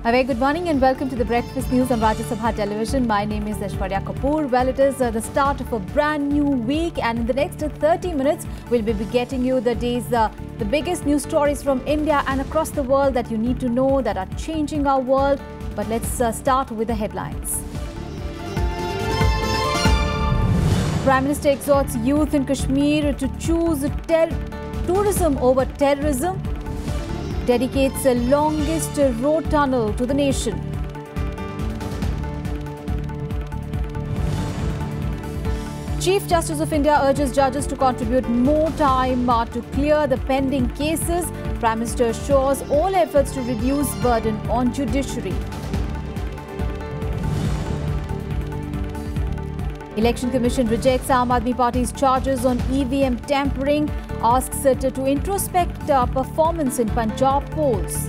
A very good morning and welcome to the Breakfast News on Rajya Sabha television. My name is Aishwarya Kapoor. Well, it is the start of a brand new week, and in the next 30 minutes, we'll be getting you the biggest news stories from India and across the world that you need to know that are changing our world. But let's start with the headlines. Prime Minister exhorts youth in Kashmir to choose tourism over terrorism. Dedicates the longest road tunnel to the nation. Chief Justice of India urges judges to contribute more time to clear the pending cases. Prime Minister assures all efforts to reduce burden on judiciary. Election Commission rejects Aam Aadmi Party's charges on EVM tampering, asks it to introspect performance in Punjab polls.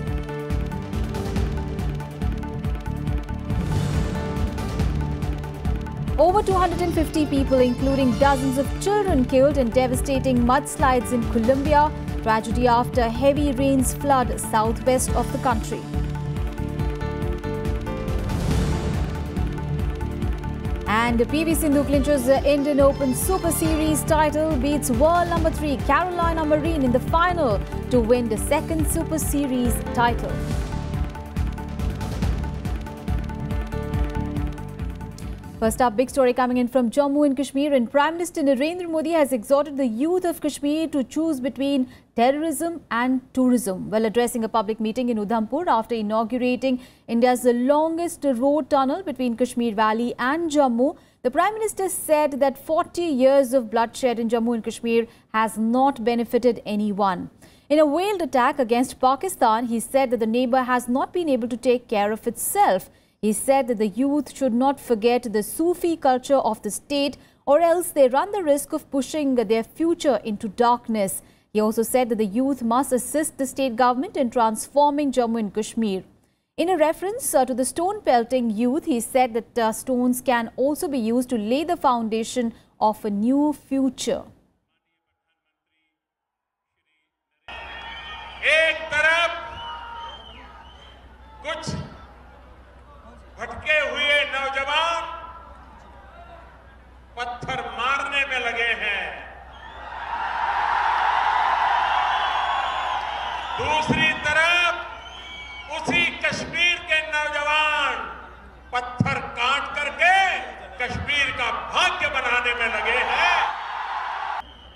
Over 250 people, including dozens of children, killed in devastating mudslides in Colombia. Tragedy after heavy rains flood southwest of the country. And PV Sindhu clinches the Indian Open Super Series title, beats world number 3 Carolina Marin in the final to win the second Super Series title. First up, big story coming in from Jammu and Kashmir, and Prime Minister Narendra Modi has exhorted the youth of Kashmir to choose between terrorism and tourism while addressing a public meeting in Udhampur after inaugurating India's longest road tunnel between Kashmir Valley and Jammu. The Prime Minister said that 40 years of bloodshed in Jammu and Kashmir has not benefited anyone. In a veiled attack against Pakistan, he said that the neighbour has not been able to take care of itself. He said that the youth should not forget the Sufi culture of the state, or else they run the risk of pushing their future into darkness. He also said that the youth must assist the state government in transforming Jammu and Kashmir. In a reference to the stone pelting youth, he said that stones can also be used to lay the foundation of a new future. एक तरफ कुछ भटके हुए नौजवान पत्थर मारने में लगे हैं, दूसरी तरफ उसी कश्मीर के नौजवान पत्थर काट करके कश्मीर का भाग्य बनाने में लगे हैं।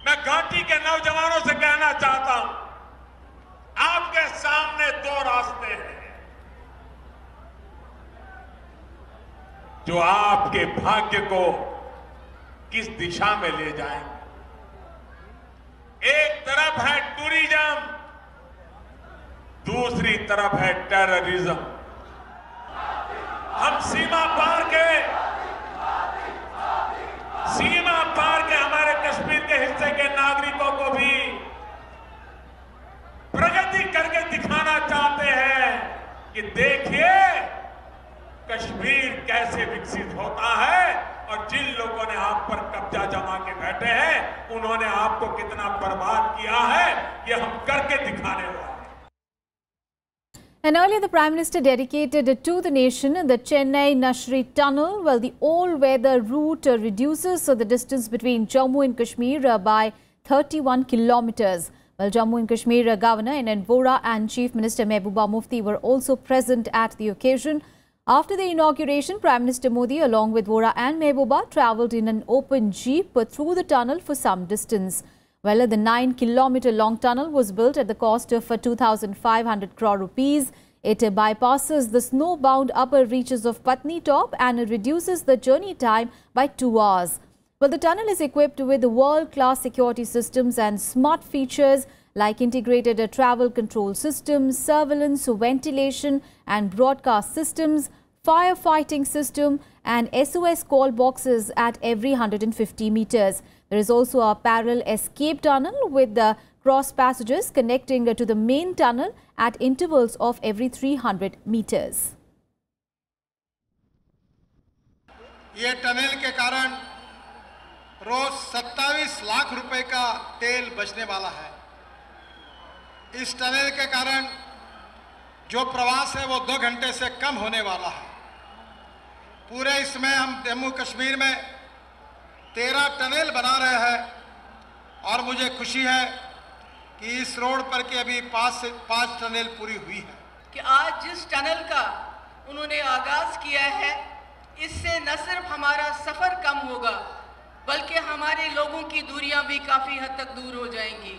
मैं घाटी के नौजवानों से कहना चाहता हूं, आपके सामने दो रास्ते हैं जो आपके भाग्य को किस दिशा में ले जाएंगे। एक तरफ है टूरिज्म, दूसरी तरफ है टेररिज्म। हम सीमा पार के हमारे कश्मीर के हिस्से के नागरिकों को भी प्रगति करके दिखाना चाहते हैं कि देखिए कश्मीर कैसे विकसित होता है, और जिन लोगों ने आप पर कब्जा जमा के बैठे हैं उन्होंने आपको कितना बर्बाद किया है, ये हम करके दिखाने वाले हैं। And earlier, the Prime Minister dedicated to the nation the Chennai Tunnel, while the all-weather route reduces the distance between Jammu and Kashmir by 31 kilometers. Well, Jammu and Kashmir Governor N.N. Vohra and Chief Minister Mehbooba Mufti were also present at the occasion. After the inauguration, Prime Minister Modi, along with Vohra and Mehbooba, travelled in an open jeep through the tunnel for some distance. Well, the 9-kilometre-long tunnel was built at the cost of 2,500 crore rupees. It bypasses the snow-bound upper reaches of Patni Top and reduces the journey time by 2 hours. Well, the tunnel is equipped with world-class security systems and smart features like integrated travel control systems, surveillance, ventilation and broadcast systems, firefighting system and SOS call boxes at every 150 meters. There is also a parallel escape tunnel with the cross passages connecting to the main tunnel at intervals of every 300 meters. ये tunnel के कारण रोज 27 लाख रुपए का तेल बचने वाला है। इस टनल के कारण जो प्रवास है वो 2 घंटे से कम होने वाला है। पूरे इसमें हम जम्मू कश्मीर में 13 टनल बना रहे हैं और मुझे खुशी है कि इस रोड पर के अभी 5 टनल पूरी हुई है। कि आज जिस टनल का उन्होंने आगाज किया है, इससे न सिर्फ हमारा सफर कम होगा बल्कि हमारे लोगों की दूरियां भी काफी हद तक दूर हो जाएंगी।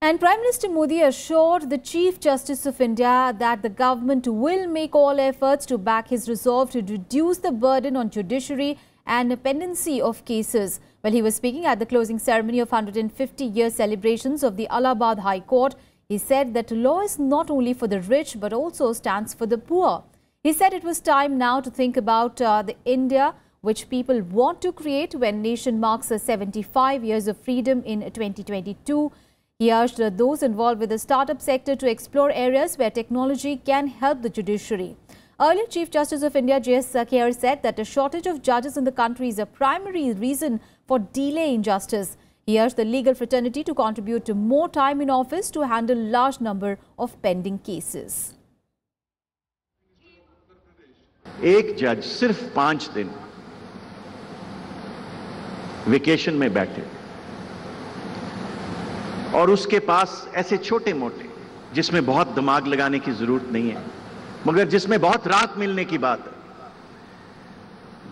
And Prime Minister Modi assured the Chief Justice of India that the government will make all efforts to back his resolve to reduce the burden on judiciary and pendency of cases. Well, he was speaking at the closing ceremony of 150-year celebrations of the Allahabad High Court. He said that law is not only for the rich but also stands for the poor. He said it was time now to think about the India which people want to create when nation marks 75 years of freedom in 2022. He urged those involved with the startup sector to explore areas where technology can help the judiciary. Earlier Chief Justice of India J.S. Kher said that a shortage of judges in the country is a primary reason for delay in justice. He urged the legal fraternity to contribute to more time in office to handle large number of pending cases. एक जज सिर्फ 5 दिन vacation में बैठे और उसके पास ऐसे छोटे मोटे जिसमें बहुत दिमाग लगाने की जरूरत नहीं है मगर जिसमें बहुत राहत मिलने की बात है,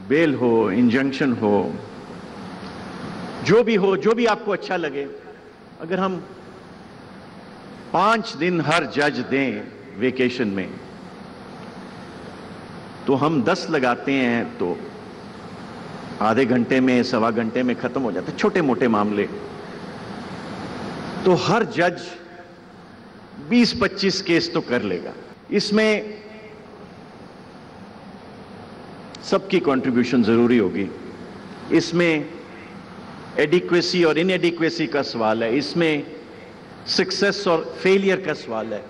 बेल हो, इंजंक्शन हो, जो भी आपको अच्छा लगे, अगर हम 5 दिन हर जज दें वेकेशन में तो हम 10 लगाते हैं तो आधे घंटे में, सवा घंटे में खत्म हो जाते छोटे मोटे मामले। तो हर जज 20-25 केस तो कर लेगा। इसमें सबकी कंट्रीब्यूशन जरूरी होगी। इसमें एडिक्वेसी और इनएडिक्वेसी का सवाल है, इसमें सक्सेस और फेलियर का सवाल है,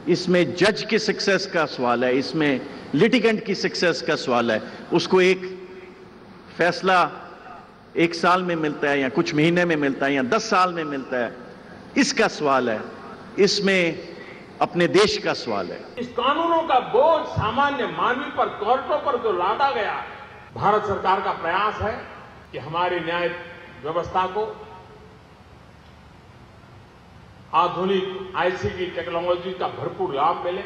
इसमें जज की सक्सेस का सवाल है, इसमें लिटिगेंट की सक्सेस का सवाल है। उसको एक फैसला 1 साल में मिलता है या कुछ महीने में मिलता है या 10 साल में मिलता है, इसका सवाल है। इसमें अपने देश का सवाल है। इस कानूनों का बोझ सामान्य मानवी पर, कोर्टों पर जो लादा गया, भारत सरकार का प्रयास है कि हमारी न्याय व्यवस्था को आधुनिक आईसीटी टेक्नोलॉजी का भरपूर लाभ मिले।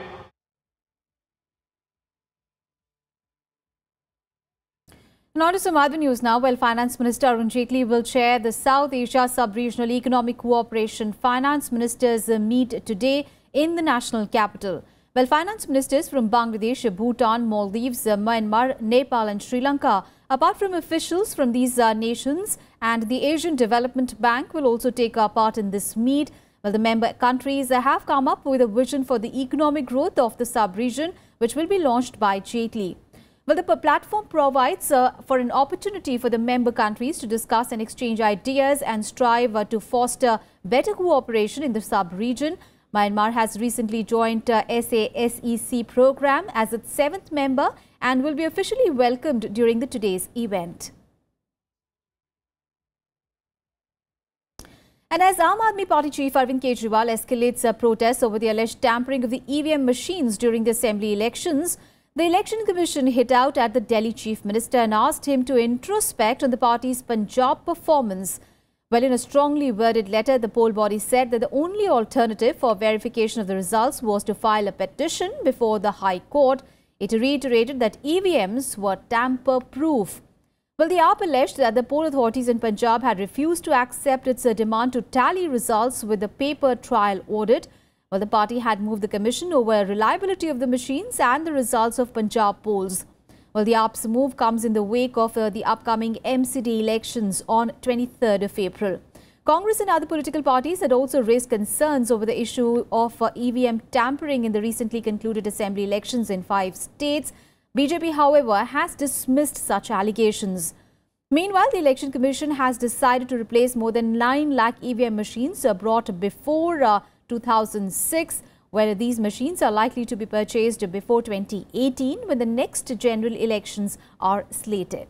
Now to some other news now. Well, Finance Minister Arvind Jaitley will chair the South Asia Sub-Regional Economic Cooperation Finance Ministers meet today in the national capital. Well, finance ministers from Bangladesh, Bhutan, Maldives, Myanmar, Nepal and Sri Lanka, apart from officials from these nations and the Asian Development Bank will also take part in this meet. Well, the member countries have come up with a vision for the economic growth of the sub-region, which will be launched by Jaitley. Well, the platform provides for an opportunity for the member countries to discuss and exchange ideas and strive to foster better cooperation in the sub-region. Myanmar has recently joined SASEC program as its 7th member and will be officially welcomed during today's event. And as Aam Aadmi Party Chief Arvind Kejriwal escalates protests over the alleged tampering of the EVM machines during the assembly elections, the Election Commission hit out at the Delhi Chief Minister and asked him to introspect on the party's Punjab performance. Well, in a strongly worded letter, the poll body said that the only alternative for verification of the results was to file a petition before the High Court. It reiterated that EVMs were tamper-proof. Well, the AAP alleged that the poll authorities in Punjab had refused to accept its demand to tally results with the paper trial audit. Well, the party had moved the commission over reliability of the machines and the results of Punjab polls. Well, the AAP's move comes in the wake of the upcoming MCD elections on 23rd of April. Congress and other political parties had also raised concerns over the issue of EVM tampering in the recently concluded assembly elections in 5 states. BJP, however, has dismissed such allegations. Meanwhile, the Election Commission has decided to replace more than 9 lakh EVM machines brought before 2006, where these machines are likely to be purchased before 2018 when the next general elections are slated.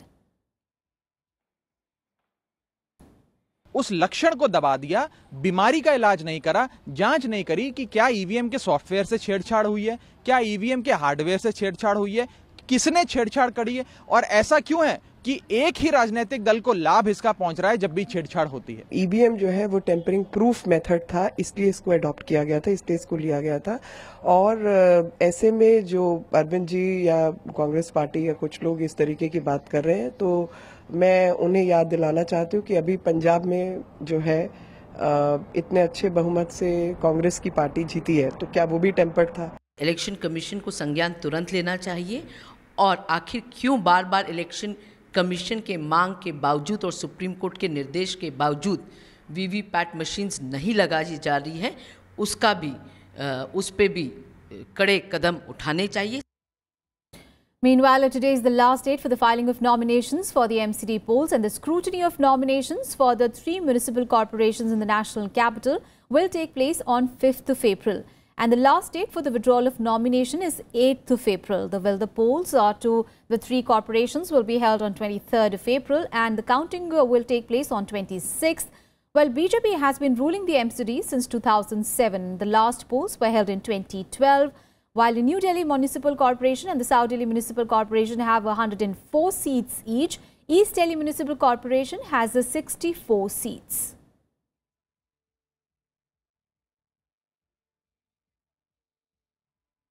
उस लक्षण को दबा दिया, बीमारी का इलाज नहीं करा, जांच नहीं करी कि क्या ईवीएम के सॉफ्टवेयर से छेड़छाड़ हुई है, क्या ईवीएम के हार्डवेयर से छेड़छाड़ हुई है, किसने छेड़छाड़ करी है और ऐसा क्यों है कि एक ही राजनीतिक दल को लाभ इसका पहुंच रहा है जब भी छेड़छाड़ होती है। ईवीएम जो है वो टेम्परिंग प्रूफ मेथड था, इसलिए इसको अडॉप्ट किया गया था, इसलिए इसको लिया गया था। और ऐसे में जो अरविंद जी या कांग्रेस पार्टी या कुछ लोग इस तरीके की बात कर रहे हैं, तो मैं उन्हें याद दिलाना चाहती हूँ कि अभी पंजाब में जो है इतने अच्छे बहुमत से कांग्रेस की पार्टी जीती है, तो क्या वो भी टेम्पर्ड था? इलेक्शन कमीशन को संज्ञान तुरंत लेना चाहिए और आखिर क्यों बार बार इलेक्शन कमीशन के मांग के बावजूद और सुप्रीम कोर्ट के निर्देश के बावजूद वीवीपैट मशीन्स नहीं लगाई जा रही है, उसका भी उस पे भी कड़े कदम उठाने चाहिए। Meanwhile, today is the last date for the filing of nominations for the MCD polls, and the scrutiny of nominations for the 3 municipal corporations in the national capital will take place on 5th of April. And the last date for the withdrawal of nomination is 8th of April. The polls to the 3 corporations will be held on 23rd of April, and the counting will take place on 26th. Well, BJP has been ruling the MCD since 2007. The last polls were held in 2012. While the New Delhi Municipal Corporation and the South Delhi Municipal Corporation have 104 seats each, East Delhi Municipal Corporation has 64 seats.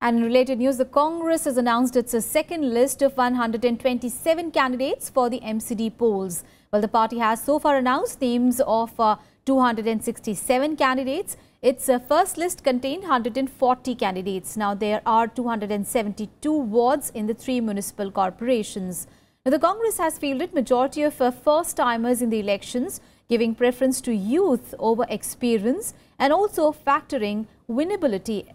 And in related news, the Congress has announced its second list of 127 candidates for the MCD polls. Well, the party has so far announced names of 267 candidates. Its first list contained 140 candidates. Now, there are 272 wards in the 3 municipal corporations. Now, the Congress has fielded majority of first-timers in the elections, giving preference to youth over experience and also factoring winnability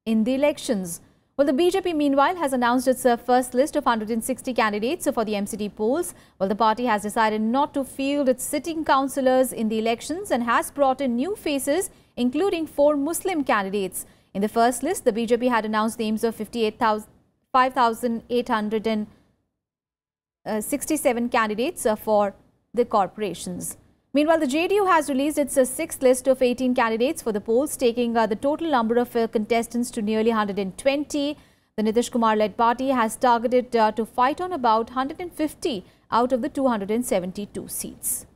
in the elections. Well, the BJP meanwhile has announced its first list of 160 candidates for the MCD polls. Well, the party has decided not to field its sitting councillors in the elections and has brought in new faces, including 4 Muslim candidates. In the first list, the BJP had announced names of 5,867 candidates for the corporations. Meanwhile, the JDU has released its 6th list of 18 candidates for the polls, taking the total number of contestants to nearly 120. The Nitish Kumar-led party has targeted to fight on about 150 out of the 272 seats.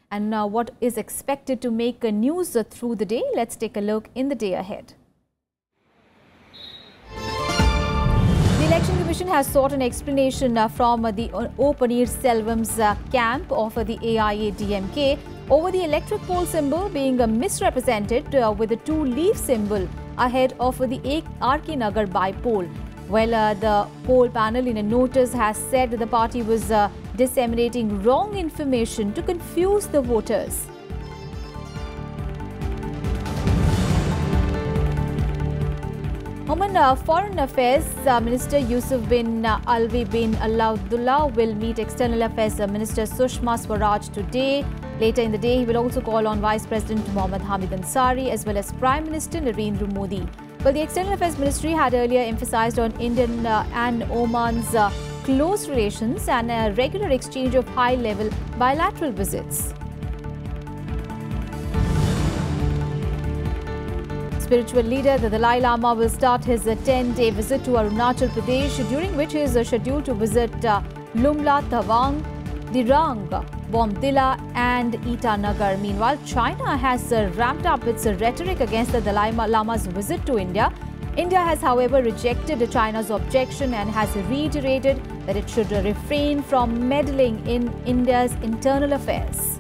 And now, what is expected to make news through the day? Let's take a look in the day ahead. The Election Commission has sought an explanation from the O. Paneerselvam's camp of the AIADMK over the electric poll symbol being misrepresented with the 2-leaf symbol ahead of the RK Nagar by-poll. Well, the poll panel in a notice has said that the party was disseminating wrong information to confuse the voters. Foreign Affairs Minister Yusuf bin Alvi bin Alaudullah will meet External Affairs Minister Sushma Swaraj today. Later in the day, he will also call on Vice President Mohammad Hamid Ansari as well as Prime Minister Narendra Modi. Well, the External Affairs Ministry had earlier emphasized on Indian and Oman's close relations and a regular exchange of high-level bilateral visits. Spiritual leader, the Dalai Lama, will start his 10-day visit to Arunachal Pradesh, during which he is scheduled to visit Lumla, Tawang, Dirang, Bomdila and Itanagar. Meanwhile, China has ramped up its rhetoric against the Dalai Lama's visit to India. India has, however, rejected China's objection and has reiterated that it should refrain from meddling in India's internal affairs.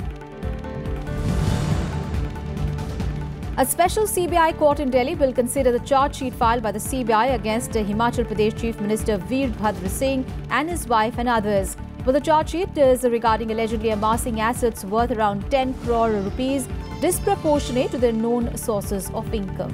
A special CBI court in Delhi will consider the charge sheet filed by the CBI against Himachal Pradesh Chief Minister Veerbhadra Singh and his wife and others. Well, the charge sheet is regarding allegedly amassing assets worth around 10 crore rupees, disproportionate to their known sources of income.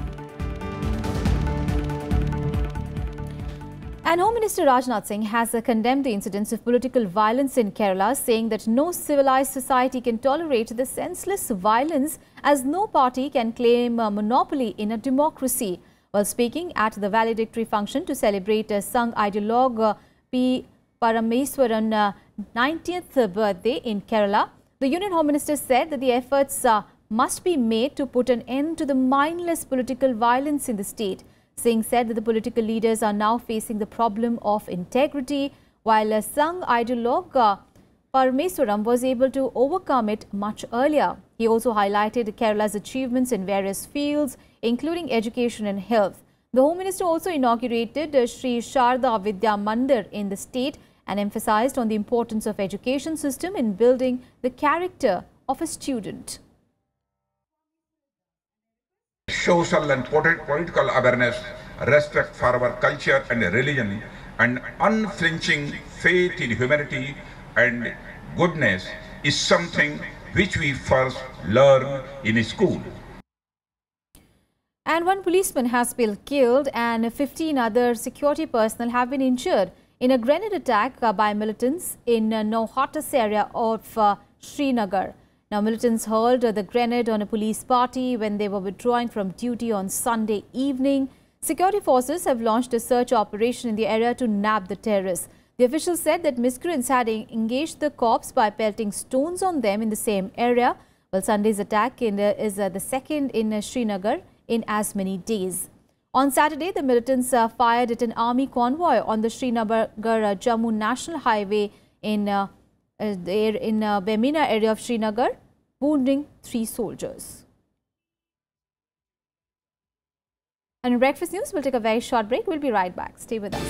And Home Minister Rajnath Singh has condemned the incidents of political violence in Kerala, saying that no civilized society can tolerate the senseless violence, as no party can claim a monopoly in a democracy. While speaking at the valedictory function to celebrate Sangh ideologue P. Parameswaran's 90th birthday in Kerala, The Union Home Minister said that the efforts must be made to put an end to the mindless political violence in the state. Singh said that the political leaders are now facing the problem of integrity, while a Sangh ideologue Parameswaram was able to overcome it much earlier. He also highlighted Kerala's achievements in various fields, including education and health. The Home Minister also inaugurated Sri Sharda Vidya Mandir in the state and emphasized on the importance of education system in building the character of a student. Social and political awareness, respect for our culture and religion, and unflinching faith in humanity and goodness is something which we first learn in school. And one policeman has been killed and 15 other security personnel have been injured in a grenade attack by militants in Nauhatas area of Srinagar. Now, militants hurled the grenade on a police party when they were withdrawing from duty on Sunday evening. Security forces have launched a search operation in the area to nab the terrorists. The officials said that miscreants had engaged the cops by pelting stones on them in the same area. Well, Sunday's attack is the second in Srinagar in as many days. On Saturday, the militants fired at an army convoy on the Srinagar-Jammu National Highway in Bemina area of Srinagar, wounding 3 soldiers. And in Breakfast News, we'll take a very short break. We'll be right back. Stay with us.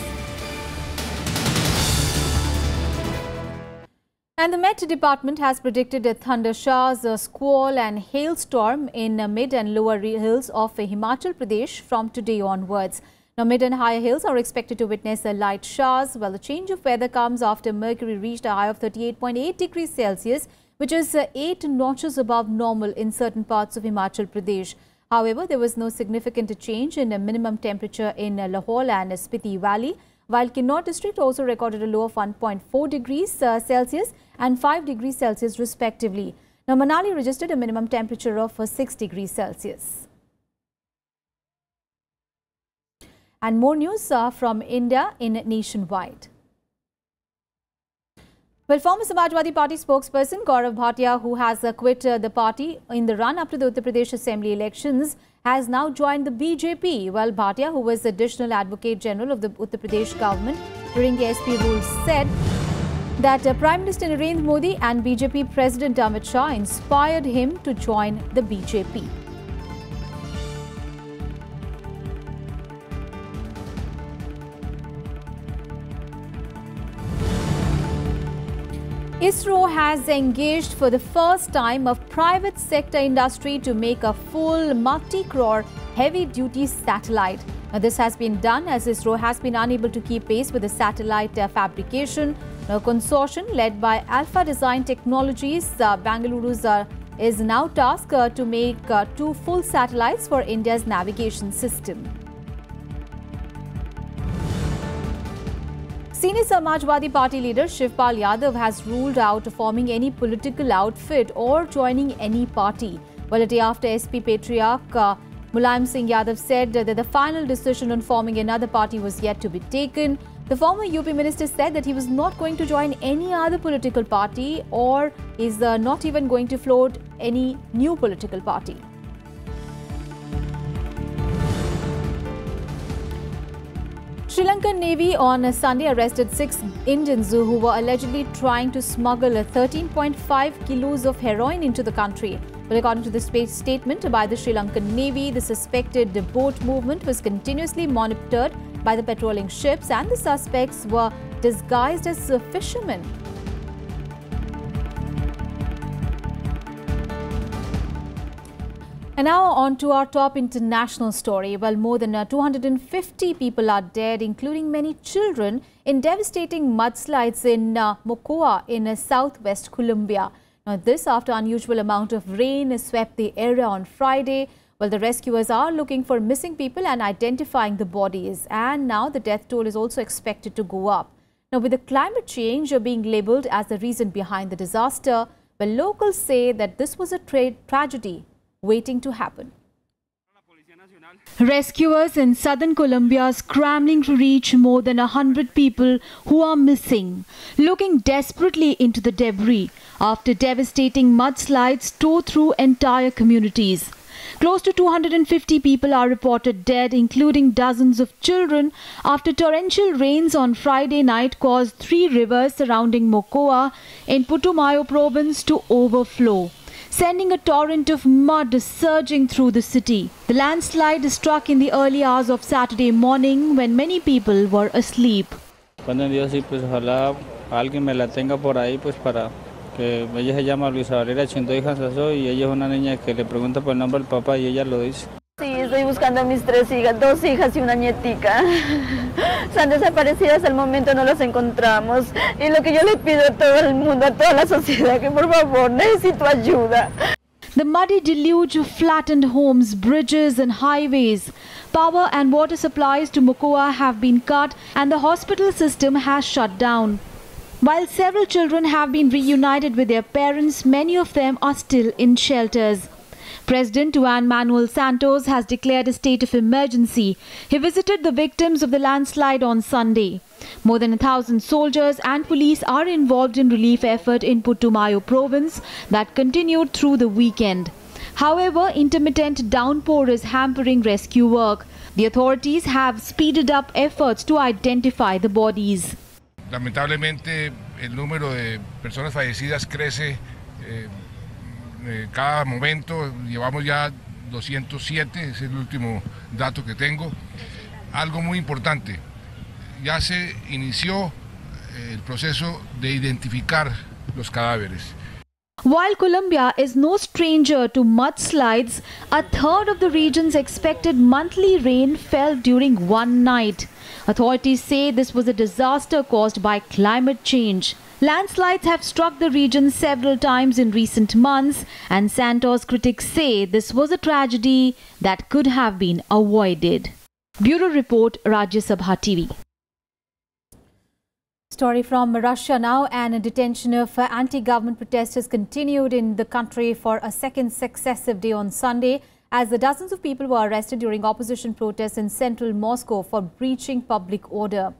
And the Met Department has predicted a thunder showers, a squall and hailstorm in mid and lower hills of Himachal Pradesh from today onwards. Now, mid and higher hills are expected to witness light showers, while the change of weather comes after mercury reached a high of 38.8 degrees Celsius, which is 8 notches above normal in certain parts of Himachal Pradesh. However, there was no significant change in the minimum temperature in Lahore and Spiti Valley, while Kinnaur district also recorded a low of 1.4 degrees Celsius and 5 degrees Celsius respectively. Now, Manali registered a minimum temperature of 6 degrees Celsius. And more news from India in Nationwide. Well, former Samajwadi Party spokesperson Gaurav Bhatia, who has quit the party in the run-up to the Uttar Pradesh Assembly elections, has now joined the BJP. Well, Bhatia, who was the Additional Advocate General of the Uttar Pradesh government during the SP rules, said that Prime Minister Narendra Modi and BJP President Amit Shah inspired him to join the BJP. ISRO has engaged for the first time a private sector industry to make a full multi-crore heavy-duty satellite. Now, this has been done as ISRO has been unable to keep pace with the satellite fabrication. A consortium led by Alpha Design Technologies, Bengaluru's is now tasked to make 2 full satellites for India's navigation system. Senior Samajwadi Party leader Shivpal Yadav has ruled out forming any political outfit or joining any party. Well, a day after SP Patriarch Mulayam Singh Yadav said that the final decision on forming another party was yet to be taken. The former UP minister said that he was not going to join any other political party or is not even going to float any new political party. Sri Lankan Navy on Sunday arrested 6 Indians who were allegedly trying to smuggle 13.5 kilos of heroin into the country. But according to the statement by the Sri Lankan Navy, the suspected boat movement was continuously monitored by the patrolling ships and the suspects were disguised as fishermen. And now on to our top international story. Well, more than 250 people are dead, including many children, in devastating mudslides in Mocoa in southwest Colombia. Now, this after unusual amount of rain swept the area on Friday. Well, the rescuers are looking for missing people and identifying the bodies. And now the death toll is also expected to go up. Now, with the climate change being labelled as the reason behind the disaster, well, locals say that this was a tragedy waiting to happen. Rescuers in southern Colombia are scrambling to reach more than 100 people who are missing, looking desperately into the debris after devastating mudslides tore through entire communities. Close to 250 people are reported dead, including dozens of children, after torrential rains on Friday night caused 3 rivers surrounding Mocoa in Putumayo province to overflow, sending a torrent of mud surging through the city. The landslide struck in the early hours of Saturday morning when many people were asleep. Cuando Dios y pues ojalá alguien me la tenga por ahí pues para que ella se llama Luisa Valera Chindo hija Sasso y ella es una niña que le pregunta por el nombre del papá y ella lo dice. Sí, estoy buscando a mis 3 hijas, 2 hijas y una nietica. Están desaparecidas hasta el momento, no las encontramos. Y lo que yo le pido a todo el mundo, a toda la sociedad, que por favor, necesito ayuda. The muddy deluge flattened homes, bridges and highways. Power and water supplies to Mocoa have been cut and the hospital system has shut down. While several children have been reunited with their parents, many of them are still in shelters. President Juan Manuel Santos has declared a state of emergency. He visited the victims of the landslide on Sunday. More than 1,000 soldiers and police are involved in relief effort in Putumayo province that continued through the weekend. However, intermittent downpour is hampering rescue work. The authorities have speeded up efforts to identify the bodies. Lamentablemente, el número de personas fallecidas crece cada momento. Llevamos ya 207, ese es el último dato que tengo. Algo muy importante, ya se inició el proceso de identificar los cadáveres. While Colombia is no stranger to mudslides, a third of the region's expected monthly rain fell during one night. Authorities say this was a disaster caused by climate change. Landslides have struck the region several times in recent months, and Santos critics say this was a tragedy that could have been avoided. Bureau Report, Rajya Sabha TV. Story from Russia now, and a detention of anti-government protesters continued in the country for a second successive day on Sunday, as the dozens of people were arrested during opposition protests in central Moscow for breaching public order.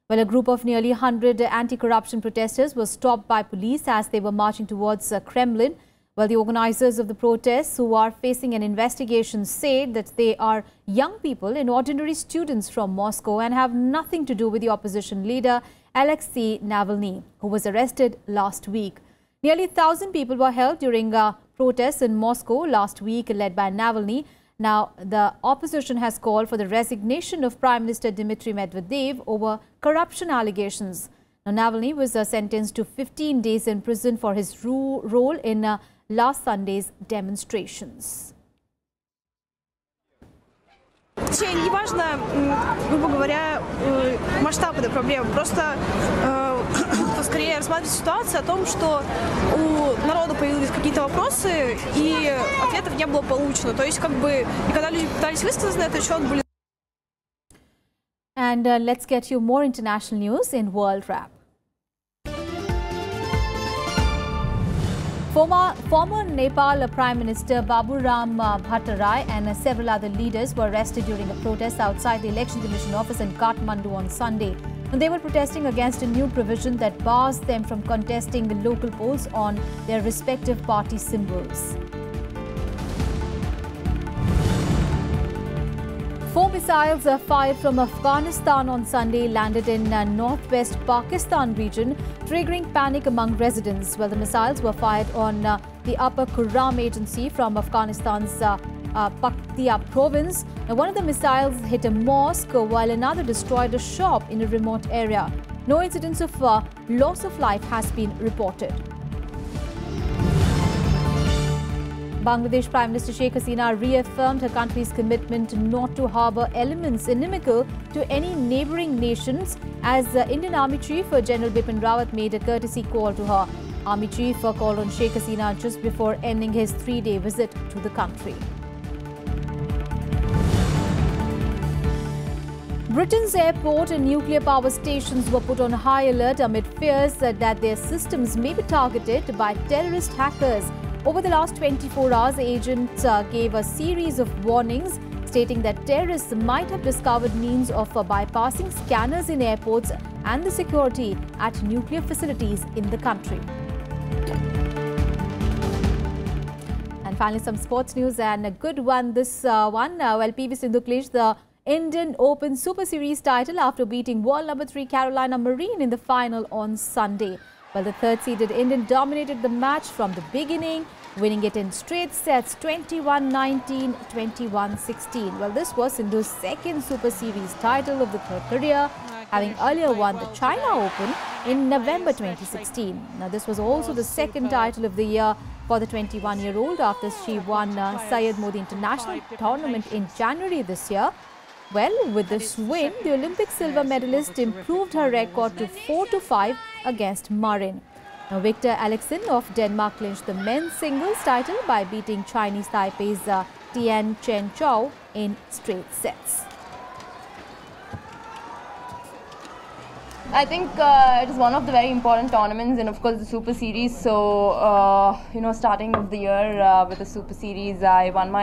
Well, a group of nearly 100 anti-corruption protesters was stopped by police as they were marching towards Kremlin. Well, the organizers of the protests, who are facing an investigation, say that they are young people and ordinary students from Moscow and have nothing to do with the opposition leader Alexei Navalny, who was arrested last week. Nearly 1,000 people were held during protests in Moscow last week led by Navalny. Now, the opposition has called for the resignation of Prime Minister Dmitry Medvedev over corruption allegations. Now, Navalny was sentenced to 15 days in prison for his role in last Sunday's demonstrations. Не важно, грубо говоря, масштаб этой проблемы. Просто скорее рассматривать ситуацию о том, что у народа появились какие-то вопросы и ответов не было получено. То есть, как бы, и когда люди пытались высказаться на этот счет, были... And let's get you more international news in World Wrap. Former Nepal Prime Minister Baburam Bhattarai and several other leaders were arrested during a protest outside the Election Commission office in Kathmandu on Sunday. And they were protesting against a new provision that bars them from contesting the local polls on their respective party symbols. 4 missiles fired from Afghanistan on Sunday landed in northwest Pakistan region, triggering panic among residents. Well, the missiles were fired on the Upper Kurram agency from Afghanistan's Paktia province. Now, one of the missiles hit a mosque while another destroyed a shop in a remote area. No incidents of loss of life has been reported. Bangladesh Prime Minister Sheikh Hasina reaffirmed her country's commitment not to harbour elements inimical to any neighbouring nations as Indian Army Chief General Bipin Rawat made a courtesy call to her. Army Chief called on Sheikh Hasina just before ending his 3-day visit to the country. Britain's airport and nuclear power stations were put on high alert amid fears that their systems may be targeted by terrorist hackers. Over the last 24 hours, agents gave a series of warnings stating that terrorists might have discovered means of bypassing scanners in airports and the security at nuclear facilities in the country. And finally, some sports news, and a good one. This one, PV Sindhu clinched the Indian Open Super Series title after beating world number 3 Carolina Marin in the final on Sunday. Well, the third-seeded Indian dominated the match from the beginning, winning it in straight sets 21-19, 21-16. Well, this was Sindhu's second Super Series title of her career, having earlier won the China Open in November 2016. Now, this was also the second title of the year for the 21-year-old after she won Syed Modi International Tournament in January this year. Well, with this win, the Olympic silver medalist improved her record to 4-5 against Marin. Now, Victor Alexander of Denmark clinched the men's singles title by beating Chinese Taipei's Tian Chen Zhao in straight sets. I think it is one of the very important tournaments, and of course the Super Series. So, starting of the year with the Super Series, I won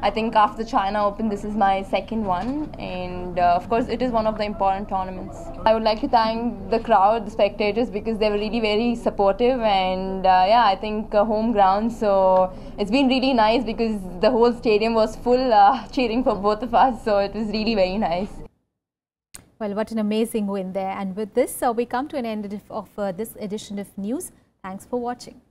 I think after the China Open, this is my second one. And of course, it is one of the important tournaments. I would like to thank the crowd, the spectators, because they were really very supportive. And I think home ground. So it's been really nice because the whole stadium was full cheering for both of us. So it was really very nice. Well, what an amazing win there. And with this, we come to an end of this edition of news. Thanks for watching.